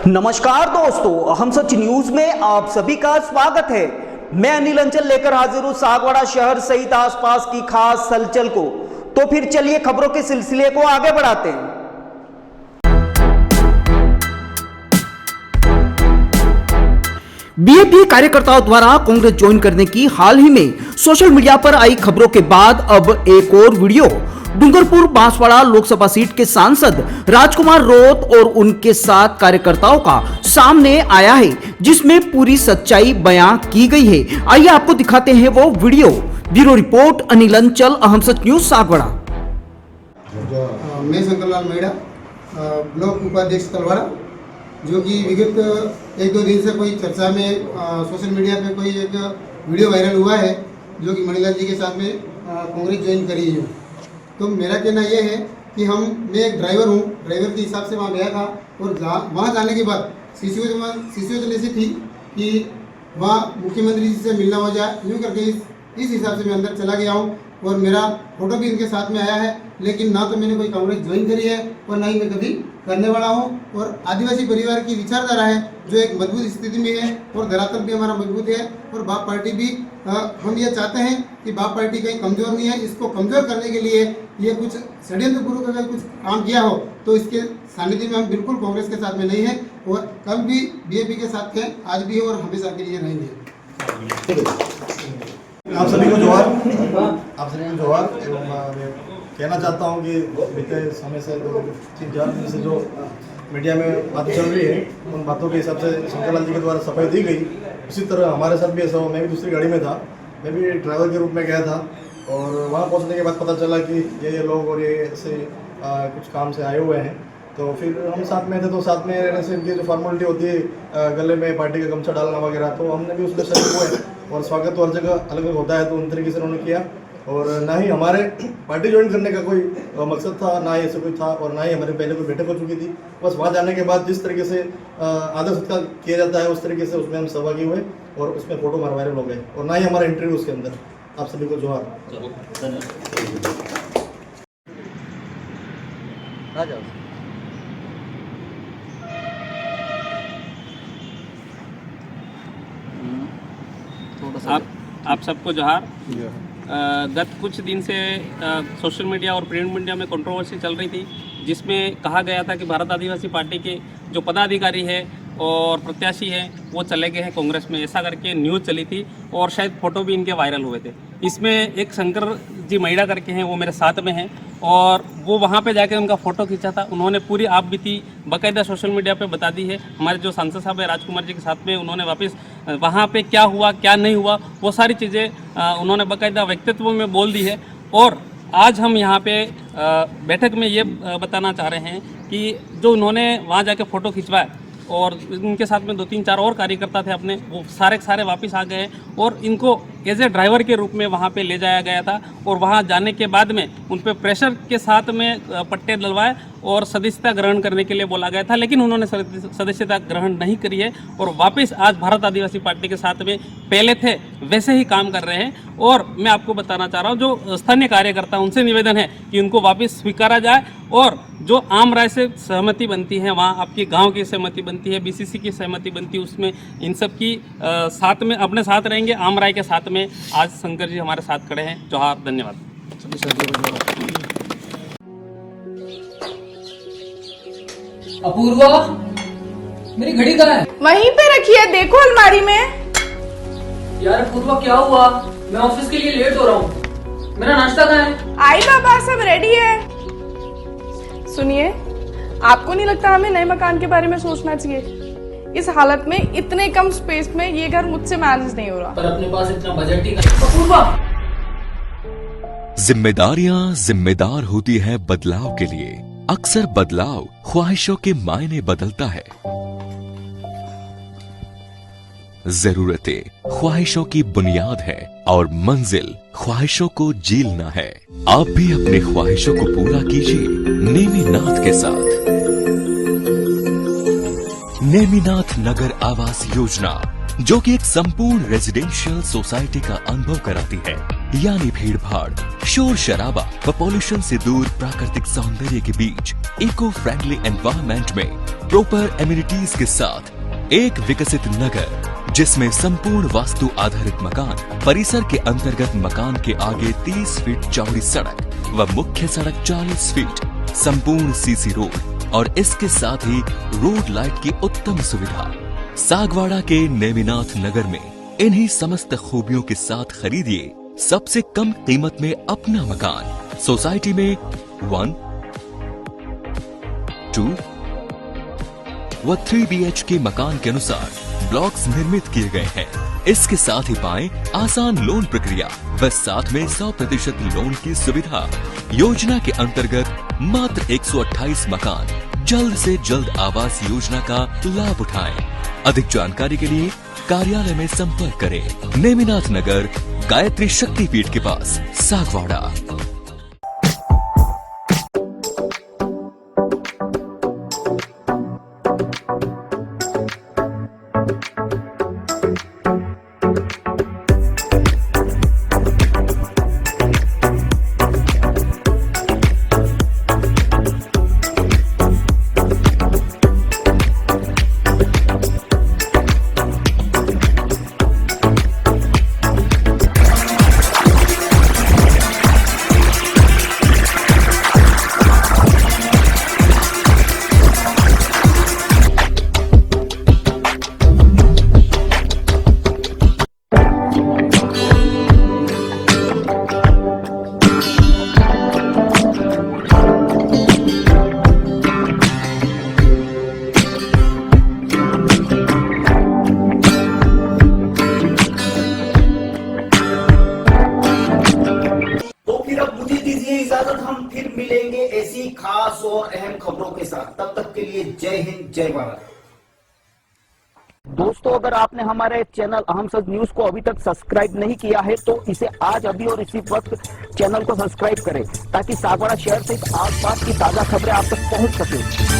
नमस्कार दोस्तों, हम सच न्यूज में आप सभी का स्वागत है। मैं अनिल अंचल लेकर हाजिर हूं सागवाड़ा शहर सहित आसपास की खास हलचल को। तो फिर चलिए खबरों के सिलसिले को आगे बढ़ाते हैं। बीएपी कार्यकर्ताओं द्वारा कांग्रेस ज्वाइन करने की हाल ही में सोशल मीडिया पर आई खबरों के बाद अब एक और वीडियो डूंगरपुर बांसवाड़ा लोकसभा सीट के सांसद राजकुमार रोत और उनके साथ कार्यकर्ताओं का सामने आया है, जिसमें पूरी सच्चाई बयां की गई है। आइए आपको दिखाते हैं वो वीडियो। ब्यूरो रिपोर्ट अनिल अंचल, अहम सच न्यूज सागवाड़ा। मैं शंकरलाल मेड़ा, ब्लॉक उपाध्यक्ष तलवाड़ा, जो कि विगत एक दो दिन से कोई चर्चा में सोशल मीडिया पे कोई एक वीडियो वायरल हुआ है, जो कि मणिलाल जी के साथ में कांग्रेस ज्वाइन करी है। तो मेरा कहना यह है कि मैं एक ड्राइवर हूँ, ड्राइवर के हिसाब से वहाँ गया था और वहाँ जाने के बाद सिचुएशन ऐसी थी कि वहाँ मुख्यमंत्री जी से मिलना हो जाए, यूँ करके इस हिसाब से मैं अंदर चला गया हूँ और मेरा फोटो भी इनके साथ में आया है। लेकिन ना तो मैंने कोई कांग्रेस ज्वाइन करी है और ना ही मैं कभी करने वाला हूँ। और आदिवासी परिवार की विचारधारा है जो एक मजबूत स्थिति में है और धरातल भी हमारा मजबूत है। और बाप पार्टी भी हम ये चाहते हैं कि बाप पार्टी कहीं कमज़ोर नहीं है। इसको कमज़ोर करने के लिए ये कुछ षड्यंत्रपूर्वक अगर कुछ काम किया हो तो इसके सानिध्य में हम बिल्कुल कांग्रेस के साथ में नहीं है और कल भी बीएपी के साथ थे, आज भी और हमेशा के लिए रहेंगे। आप सभी को जोहार। मैं कहना चाहता हूँ कि बीते समय से 3-4 दिन से जो मीडिया में बातें चल रही है, उन बातों के हिसाब से शंकरलाल जी के द्वारा सफाई दी गई। उसी तरह हमारे साथ भी ऐसा हो। मैं भी दूसरी गाड़ी में था, मैं भी ड्राइवर के रूप में गया था और वहाँ पहुँचने के बाद पता चला कि ये लोग और ये ऐसे कुछ काम से आए हुए हैं। तो फिर हम साथ में थे, तो साथ में रहने से इनकी जो फॉर्मेलिटी होती है गले में पार्टी का गमछा डालना वगैरह, तो हमने भी उसमें शरीक हुए और स्वागत तो हर जगह अलग अलग होता है, तो उन तरीके से उन्होंने किया। और ना ही हमारे पार्टी ज्वाइन करने का कोई मकसद था, ना ही ऐसा कोई था और ना ही हमारे पहले कोई बैठक हो चुकी थी। बस वहाँ जाने के बाद जिस तरीके से आदर सत्कार किया जाता है उस तरीके से उसमें हम सहभागी हुए और उसमें फोटो हमारे वायरल हो गए और ना ही हमारा इंटरव्यू उसके अंदर। आप सभी को जोहार। आप सबको जोहार। गत कुछ दिन से सोशल मीडिया और प्रिंट मीडिया में कंट्रोवर्सी चल रही थी, जिसमें कहा गया था कि भारत आदिवासी पार्टी के जो पदाधिकारी है और प्रत्याशी हैं वो चले गए हैं कांग्रेस में, ऐसा करके न्यूज़ चली थी और शायद फ़ोटो भी इनके वायरल हुए थे। इसमें एक शंकर जी मैड़ा करके हैं, वो मेरे साथ में हैं और वो वहाँ पे जाके उनका फ़ोटो खींचा था। उन्होंने पूरी आप बीती बाकायदा सोशल मीडिया पे बता दी है। हमारे जो सांसद साहब है राजकुमार जी के साथ में, उन्होंने वापस वहाँ पे क्या हुआ क्या नहीं हुआ वो सारी चीज़ें उन्होंने बाकायदा व्यक्तित्व में बोल दी है। और आज हम यहाँ पे बैठक में ये बताना चाह रहे हैं कि जो उन्होंने वहाँ जाके फ़ोटो खिंचवाया और इनके साथ में 2-3-4 और कार्यकर्ता थे अपने, वो सारे वापस आ गए और इनको एज ए ड्राइवर के रूप में वहाँ पे ले जाया गया था। और वहाँ जाने के बाद में उन पे प्रेशर के साथ में पट्टे डलवाए और सदस्यता ग्रहण करने के लिए बोला गया था, लेकिन उन्होंने सदस्यता ग्रहण नहीं करी है और वापस आज भारत आदिवासी पार्टी के साथ में पहले थे वैसे ही काम कर रहे हैं। और मैं आपको बताना चाह रहा हूँ, जो स्थानीय कार्यकर्ता उनसे निवेदन है कि उनको वापस स्वीकारा जाए और जो आम राय से सहमति बनती है, वहाँ आपकी गांव की सहमति बनती है, बीसीसी की सहमति बनती है, उसमें इन सब की साथ में अपने साथ रहेंगे। आम राय के साथ में आज शंकर जी हमारे साथ खड़े हैं। जोहार, धन्यवाद। अपूर्वा, मेरी घड़ी कहाँ है? वहीं पे रखी है, देखो अलमारी में। यार अपूर्वा क्या हुआ? मैं ऑफिस के लिए लेट हो रहा हूँ। मेरा नाश्ता कहाँ है? आई बाबा, सब रेडी है। सुनिए, आपको नहीं लगता हमें नए मकान के बारे में सोचना चाहिए? इस हालत में इतने कम स्पेस में ये घर मुझसे मैनेज नहीं हो रहा। पर अपने पास इतना बजट ही नहीं। अपूर्वा, जिम्मेदारियां जिम्मेदार होती है बदलाव के लिए। अक्सर बदलाव ख्वाहिशों के मायने बदलता है। जरूरतें ख्वाहिशों की बुनियाद है और मंजिल ख्वाहिशों को जीलना है। आप भी अपने ख्वाहिशों को पूरा कीजिए नेमिनाथ के साथ। नेमिनाथ नगर आवास योजना, जो कि एक संपूर्ण रेजिडेंशियल सोसाइटी का अनुभव कराती है, यानी भीड़ भाड़, शोर शराबा व पॉल्यूशन से दूर प्राकृतिक सौंदर्य के बीच इको फ्रेंडली एनवायरनमेंट में प्रॉपर एमिनिटीज के साथ एक विकसित नगर, जिसमें संपूर्ण वास्तु आधारित मकान, परिसर के अंतर्गत मकान के आगे 30 फीट चौड़ी सड़क व मुख्य सड़क 40 फीट, संपूर्ण सीसी रोड और इसके साथ ही रोड लाइट की उत्तम सुविधा। सागवाड़ा के नेमिनाथ नगर में इन्हीं समस्त खूबियों के साथ खरीदिए सबसे कम कीमत में अपना मकान। सोसाइटी में 1, 2 व 3 BHK मकान के अनुसार ब्लॉक्स निर्मित किए गए हैं। इसके साथ ही पाएं आसान लोन प्रक्रिया व साथ में 100% लोन की सुविधा। योजना के अंतर्गत मात्र 128 मकान जल्द से जल्द आवास योजना का लाभ उठाएं। अधिक जानकारी के लिए कार्यालय में संपर्क करें। नेमिनाथ नगर, गायत्री शक्तिपीठ के पास, सागवाड़ा। इजाजत, हम फिर मिलेंगे ऐसी खास और अहम खबरों के साथ। तब तक के लिए जय हिंद, जय भारत। दोस्तों, अगर आपने हमारे चैनल अहम सच न्यूज को अभी तक सब्सक्राइब नहीं किया है तो इसे आज अभी और इसी वक्त चैनल को सब्सक्राइब करें, ताकि सागवाड़ा शहर सहित आसपास की ताजा खबरें आप तक पहुंच सके।